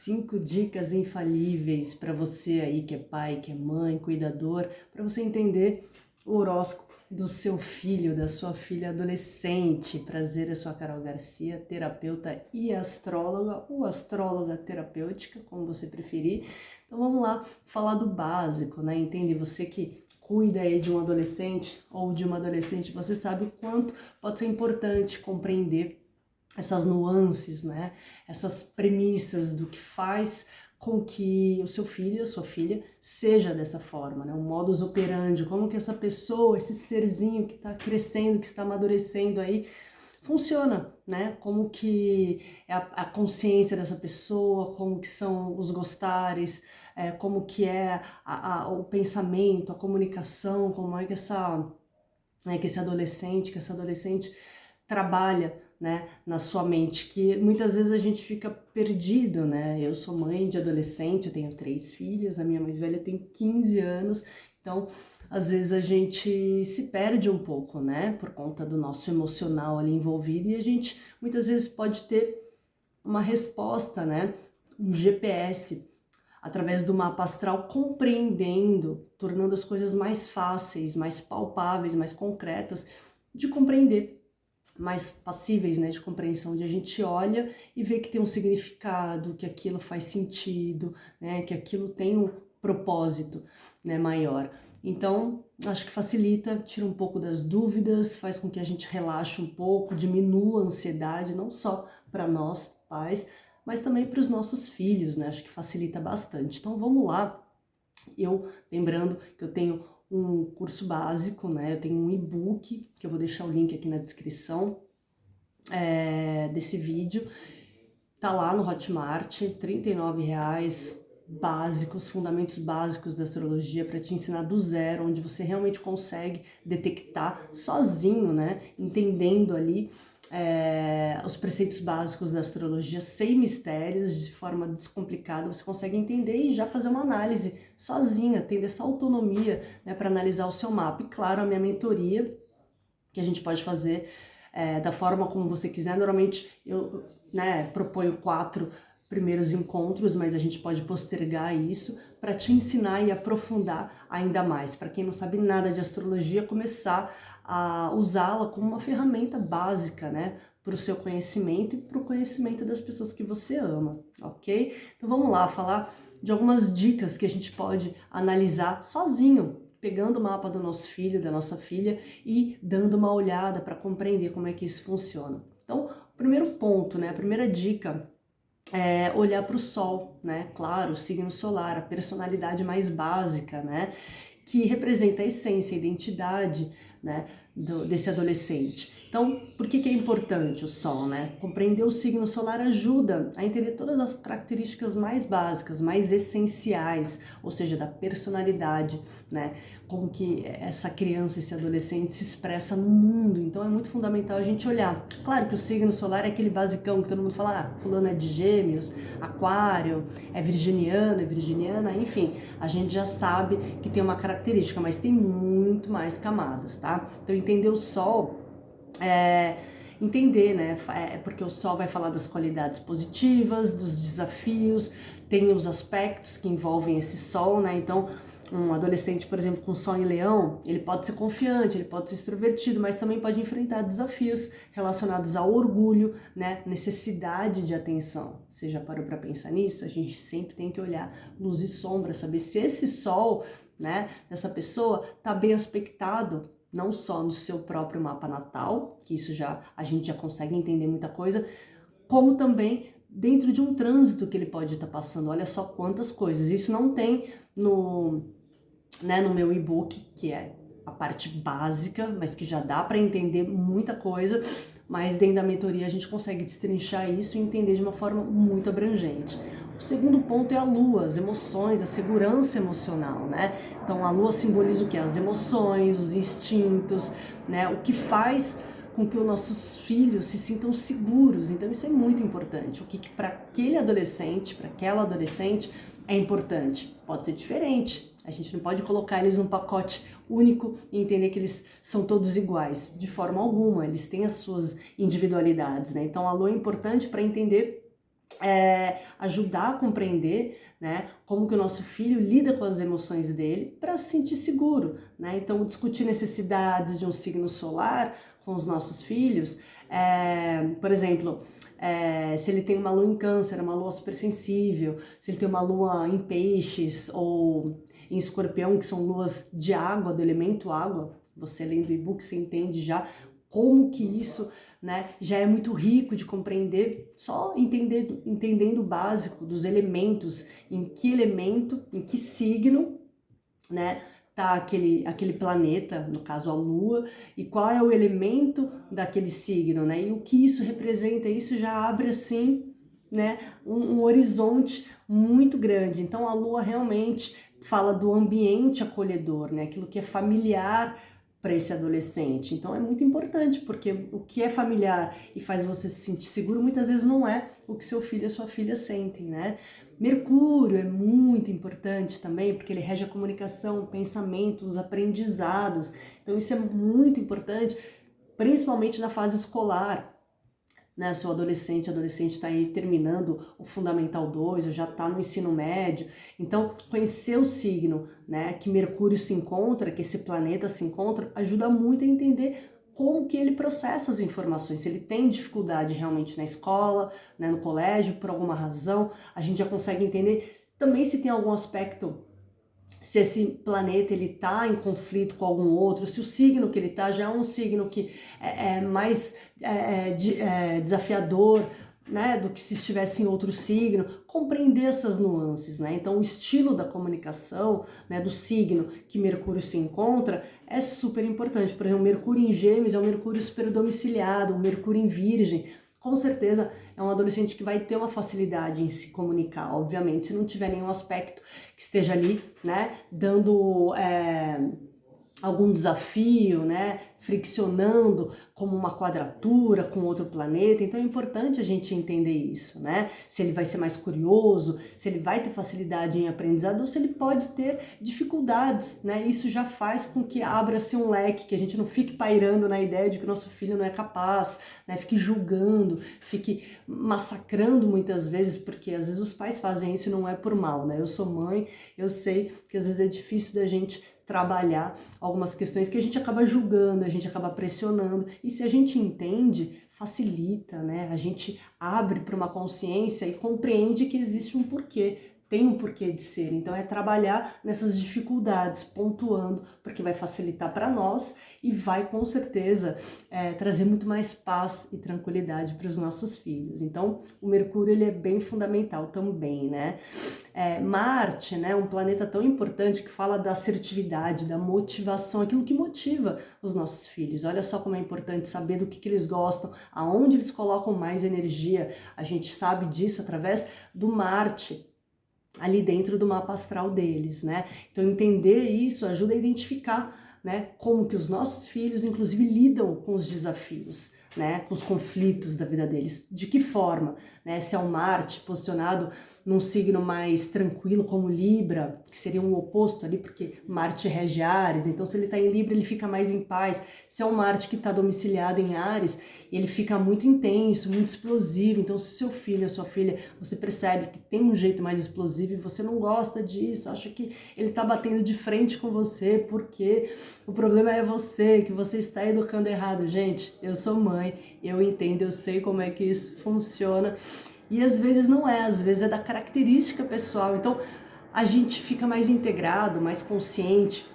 5 dicas infalíveis para você aí que é pai, que é mãe, cuidador, para você entender o horóscopo do seu filho, da sua filha adolescente. Prazer, eu sou a Carol Garcia, terapeuta e astróloga, ou astróloga terapêutica, como você preferir. Então vamos lá falar do básico, né? Entende? Você que cuida aí de um adolescente ou de uma adolescente, você sabe o quanto pode ser importante compreender essas nuances, né? Essas premissas do que faz com que o seu filho, a sua filha, seja dessa forma, né? O modus operandi, como que essa pessoa, esse serzinho que está crescendo, que está amadurecendo aí, funciona, né? Como que é a consciência dessa pessoa, como que são os gostares, como que é o pensamento, a comunicação, como é que que esse adolescente, que essa adolescente trabalha, né, na sua mente, que muitas vezes a gente fica perdido, né? Eu sou mãe de adolescente, eu tenho 3 filhas, a minha mais velha tem 15 anos, então às vezes a gente se perde um pouco, né, por conta do nosso emocional ali envolvido, e a gente muitas vezes pode ter uma resposta, né, um GPS, através do mapa astral, compreendendo, tornando as coisas mais fáceis, mais palpáveis, mais concretas de compreender, mais passíveis, né, de compreensão, onde a gente olha e vê que tem um significado, que aquilo faz sentido, né, que aquilo tem um propósito, né, maior. Então, acho que facilita, tira um pouco das dúvidas, faz com que a gente relaxe um pouco, diminua a ansiedade, não só para nós, pais, mas também para os nossos filhos, né, acho que facilita bastante. Então, vamos lá. Lembrando que eu tenho um curso básico, né? Eu tenho um e-book, que eu vou deixar o link aqui na descrição desse vídeo. Tá lá no Hotmart, R$39, básicos, fundamentos básicos da astrologia para te ensinar do zero, onde você realmente consegue detectar sozinho, né? Entendendo ali os preceitos básicos da astrologia, sem mistérios, de forma descomplicada, você consegue entender e já fazer uma análise sozinha, tendo essa autonomia, né, para analisar o seu mapa. E claro, a minha mentoria, que a gente pode fazer da forma como você quiser. Normalmente eu, né, proponho 4 primeiros encontros, mas a gente pode postergar isso para te ensinar e aprofundar ainda mais. Para quem não sabe nada de astrologia, começar a usá-la como uma ferramenta básica, né, para o seu conhecimento e para o conhecimento das pessoas que você ama, ok? Então vamos lá falar de algumas dicas que a gente pode analisar sozinho, pegando o mapa do nosso filho, da nossa filha e dando uma olhada para compreender como é que isso funciona. Então, o primeiro ponto, né, a primeira dica é olhar para o sol, né? Claro, o signo solar, a personalidade mais básica, né? Que representa a essência, a identidade, né, desse adolescente. Então, por que é importante o Sol, né? Compreender o signo solar ajuda a entender todas as características mais básicas, mais essenciais, ou seja, da personalidade, né? Como que essa criança, esse adolescente se expressa no mundo. Então, é muito fundamental a gente olhar. Claro que o signo solar é aquele basicão que todo mundo fala, fulano é de Gêmeos, Aquário, é virginiana, enfim, a gente já sabe que tem uma característica, mas tem muito mais camadas, tá? Então, entender o Sol entender, né? Porque o Sol vai falar das qualidades positivas, dos desafios, tem os aspectos que envolvem esse Sol, né? Então, um adolescente, por exemplo, com Sol em Leão, ele pode ser confiante, ele pode ser extrovertido, mas também pode enfrentar desafios relacionados ao orgulho, né? Necessidade de atenção. Você já parou para pensar nisso? A gente sempre tem que olhar luz e sombra, saber se esse Sol, né, dessa pessoa tá bem aspectado, não só no seu próprio mapa natal, que isso a gente já consegue entender muita coisa, como também dentro de um trânsito que ele pode estar passando. Olha só quantas coisas. Isso não tem no meu e-book, que é a parte básica, mas que já dá para entender muita coisa, mas dentro da mentoria a gente consegue destrinchar isso e entender de uma forma muito abrangente. O segundo ponto é a lua, as emoções, a segurança emocional, né? Então a lua simboliza o que? As emoções, os instintos, né? O que faz com que os nossos filhos se sintam seguros. Então isso é muito importante. O que para aquele adolescente, para aquela adolescente é importante. Pode ser diferente. A gente não pode colocar eles num pacote único e entender que eles são todos iguais. De forma alguma, eles têm as suas individualidades, né? Então a lua é importante para entender ajudar a compreender, né, como que o nosso filho lida com as emoções dele para se sentir seguro, né? Então, discutir necessidades de um signo solar com os nossos filhos, por exemplo, se ele tem uma lua em câncer, uma lua super sensível, se ele tem uma lua em peixes ou em escorpião, que são luas de água, do elemento água, você lendo o e-book, você entende já como que isso, né, já é muito rico de compreender, só entendendo o básico dos elementos, em que elemento, em que signo, né, tá aquele planeta, no caso a Lua, e qual é o elemento daquele signo, né, e o que isso representa. Isso já abre assim, né, um horizonte muito grande. Então a Lua realmente fala do ambiente acolhedor, né, aquilo que é familiar para esse adolescente. Então é muito importante, porque o que é familiar e faz você se sentir seguro, muitas vezes não é o que seu filho e sua filha sentem, né? Mercúrio é muito importante também, porque ele rege a comunicação, o pensamento, os aprendizados. Então isso é muito importante, principalmente na fase escolar, né? Seu adolescente está aí terminando o Fundamental 2, ou já está no ensino médio. Então, conhecer o signo, né, que Mercúrio se encontra, que esse planeta se encontra, ajuda muito a entender como que ele processa as informações. Se ele tem dificuldade realmente na escola, né, no colégio, por alguma razão, a gente já consegue entender também se tem algum aspecto, se esse planeta ele tá em conflito com algum outro, se o signo que ele tá já é um signo que é mais desafiador, né, do que se estivesse em outro signo, compreender essas nuances, né? Então o estilo da comunicação, né, do signo que Mercúrio se encontra é super importante. Por exemplo, Mercúrio em Gêmeos é um Mercúrio super domiciliado, um Mercúrio em Virgem, com certeza é um adolescente que vai ter uma facilidade em se comunicar, obviamente, se não tiver nenhum aspecto que esteja ali, né, dando algum desafio, né, friccionando como uma quadratura com outro planeta. Então é importante a gente entender isso, né? Se ele vai ser mais curioso, se ele vai ter facilidade em aprendizado ou se ele pode ter dificuldades, né? Isso já faz com que abra-se um leque, que a gente não fique pairando na ideia de que o nosso filho não é capaz, né? Fique julgando, fique massacrando muitas vezes, porque às vezes os pais fazem isso e não é por mal, né? Eu sou mãe, eu sei que às vezes é difícil da gente trabalhar algumas questões que a gente acaba julgando, a gente acaba pressionando, e se a gente entende, facilita, né? A gente abre para uma consciência e compreende que existe um porquê, tem um porquê de ser. Então é trabalhar nessas dificuldades, pontuando, porque vai facilitar para nós e vai com certeza trazer muito mais paz e tranquilidade para os nossos filhos. Então o Mercúrio ele é bem fundamental também, né? Marte, né, um planeta tão importante que fala da assertividade, da motivação, aquilo que motiva os nossos filhos. Olha só como é importante saber do que eles gostam, aonde eles colocam mais energia. A gente sabe disso através do Marte, ali dentro do mapa astral deles, né? Então entender isso ajuda a identificar, né, como que os nossos filhos, inclusive, lidam com os desafios, né, com os conflitos da vida deles. De que forma, né? Se é um Marte posicionado num signo mais tranquilo como Libra, que seria um oposto ali, porque Marte rege Áries, então se ele está em Libra ele fica mais em paz. Se é um Marte que está domiciliado em Áries, ele fica muito intenso, muito explosivo. Então se seu filho, a sua filha, você percebe que tem um jeito mais explosivo e você não gosta disso, acha que ele está batendo de frente com você, porque o problema é você, que você está educando errado. Gente, eu sou mãe, eu entendo, eu sei como é que isso funciona. E às vezes não é, às vezes é da característica pessoal. Então a gente fica mais integrado, mais consciente.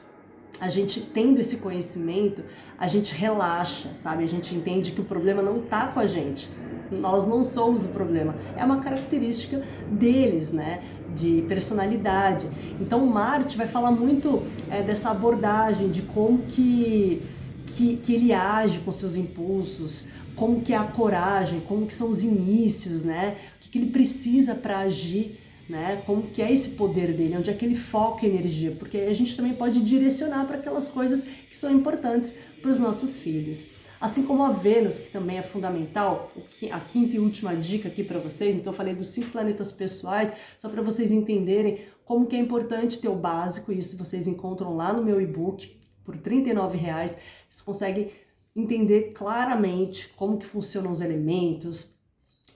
A gente tendo esse conhecimento, a gente relaxa, sabe? A gente entende que o problema não tá com a gente. Nós não somos o problema. É uma característica deles, né? De personalidade. Então o Marte vai falar muito dessa abordagem, de como que ele age com seus impulsos, como que é a coragem, como que são os inícios, né? O que ele precisa para agir, né? Como que é esse poder dele, onde é que ele foca a energia, porque a gente também pode direcionar para aquelas coisas que são importantes para os nossos filhos. Assim como a Vênus, que também é fundamental, a quinta e última dica aqui para vocês, então eu falei dos 5 planetas pessoais, só para vocês entenderem como que é importante ter o básico, isso vocês encontram lá no meu e-book, por R$39, vocês conseguem entender claramente como que funcionam os elementos,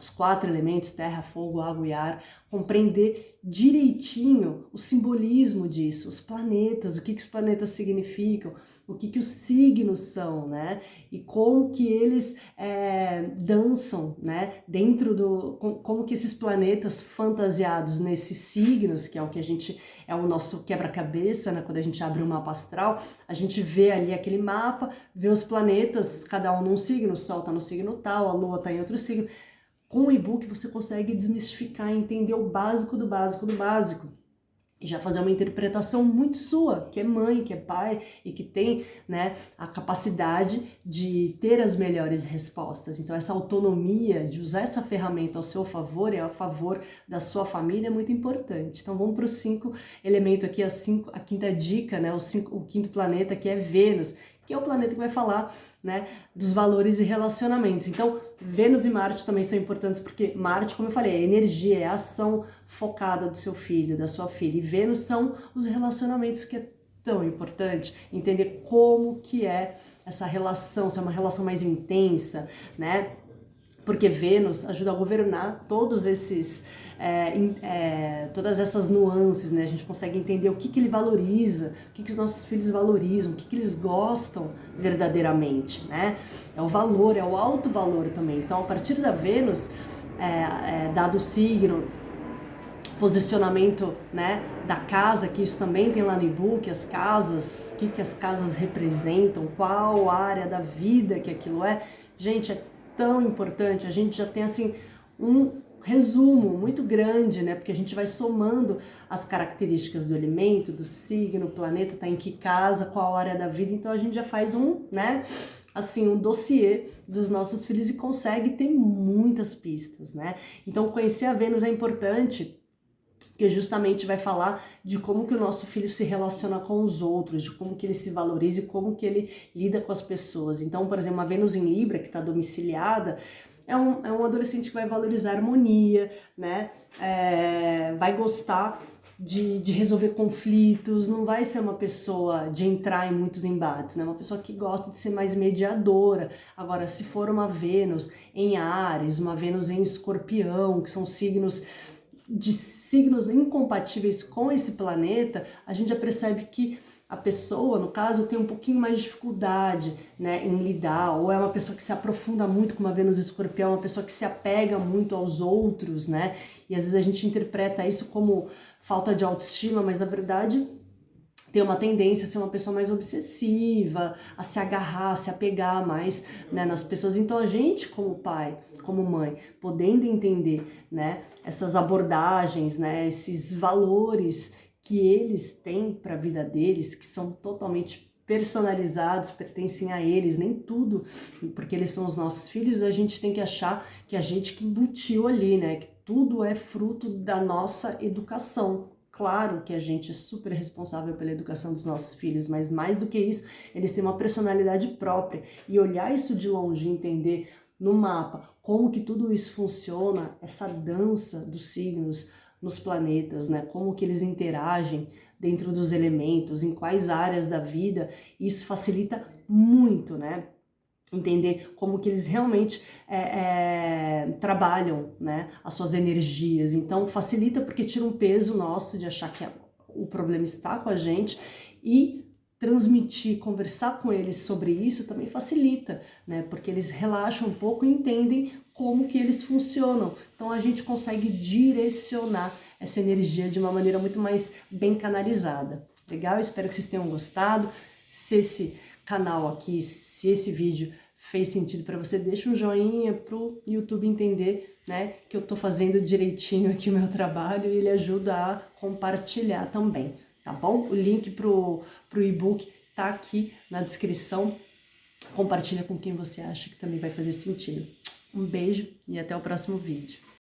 os 4 elementos, terra, fogo, água e ar, compreender direitinho o simbolismo disso, os planetas, o que os planetas significam, o que os signos são, né? E como que eles dançam, né? Dentro do... como que esses planetas fantasiados nesses signos, que é o que a gente... é o nosso quebra-cabeça, né? Quando a gente abre um mapa astral, a gente vê ali aquele mapa, vê os planetas, cada um num signo, o Sol tá no signo tal, a Lua tá em outro signo. Com o e-book você consegue desmistificar, entender o básico do básico do básico. E já fazer uma interpretação muito sua, que é mãe, que é pai e que tem, né, a capacidade de ter as melhores respostas. Então essa autonomia de usar essa ferramenta ao seu favor e a favor da sua família é muito importante. Então vamos para os 5 elementos aqui, a quinta dica, né, o quinto planeta, que é Vênus, que é o planeta que vai falar, né, dos valores e relacionamentos. Então, Vênus e Marte também são importantes, porque Marte, como eu falei, é energia, é a ação focada do seu filho, da sua filha. E Vênus são os relacionamentos, que é tão importante entender como que é essa relação, se é uma relação mais intensa, né? Porque Vênus ajuda a governar todos esses... todas essas nuances, né? A gente consegue entender o que ele valoriza, o que os nossos filhos valorizam, o que eles gostam verdadeiramente, né? É o valor, é o alto valor também. Então, a partir da Vênus, dado o signo, posicionamento, né, da casa, que isso também tem lá no e-book, as casas, o que as casas representam, qual área da vida que aquilo é. Gente, é tão importante, a gente já tem assim um resumo muito grande, né? Porque a gente vai somando as características do elemento, do signo, o planeta tá em que casa, qual área da vida, então a gente já faz né? Assim, um dossiê dos nossos filhos e consegue ter muitas pistas, né? Então conhecer a Vênus é importante, que justamente vai falar de como que o nosso filho se relaciona com os outros, de como que ele se valoriza e como que ele lida com as pessoas. Então, por exemplo, a Vênus em Libra, que está domiciliada, é um adolescente que vai valorizar a harmonia, né? Vai gostar de resolver conflitos, não vai ser uma pessoa de entrar em muitos embates, né? Uma pessoa que gosta de ser mais mediadora. Agora, se for uma Vênus em Áries, uma Vênus em Escorpião, que são signos incompatíveis com esse planeta, a gente já percebe que a pessoa, no caso, tem um pouquinho mais de dificuldade, né, em lidar, ou é uma pessoa que se aprofunda muito com uma Vênus Escorpião, uma pessoa que se apega muito aos outros, né, e às vezes a gente interpreta isso como falta de autoestima, mas na verdade tem uma tendência a ser uma pessoa mais obsessiva, a se agarrar, a se apegar mais, né, nas pessoas. Então a gente, como pai, como mãe, podendo entender, né, essas abordagens, né, esses valores que eles têm para a vida deles, que são totalmente personalizados, pertencem a eles, nem tudo, porque eles são os nossos filhos, a gente tem que achar que a gente que embutiu ali, né, que tudo é fruto da nossa educação. Claro que a gente é super responsável pela educação dos nossos filhos, mas mais do que isso, eles têm uma personalidade própria. E olhar isso de longe, entender no mapa como que tudo isso funciona, essa dança dos signos nos planetas, né? Como que eles interagem dentro dos elementos, em quais áreas da vida, isso facilita muito, né? Entender como que eles realmente trabalham, né, as suas energias. Então facilita porque tira um peso nosso de achar que o problema está com a gente, e transmitir, conversar com eles sobre isso também facilita, né, porque eles relaxam um pouco e entendem como que eles funcionam. Então a gente consegue direcionar essa energia de uma maneira muito mais bem canalizada. Legal? Espero que vocês tenham gostado. Se esse canal aqui, se esse vídeo fez sentido para você, deixa um joinha pro YouTube entender, né, que eu tô fazendo direitinho aqui o meu trabalho, e ele ajuda a compartilhar também, tá bom? O link pro e-book tá aqui na descrição. Compartilha com quem você acha que também vai fazer sentido. Um beijo e até o próximo vídeo.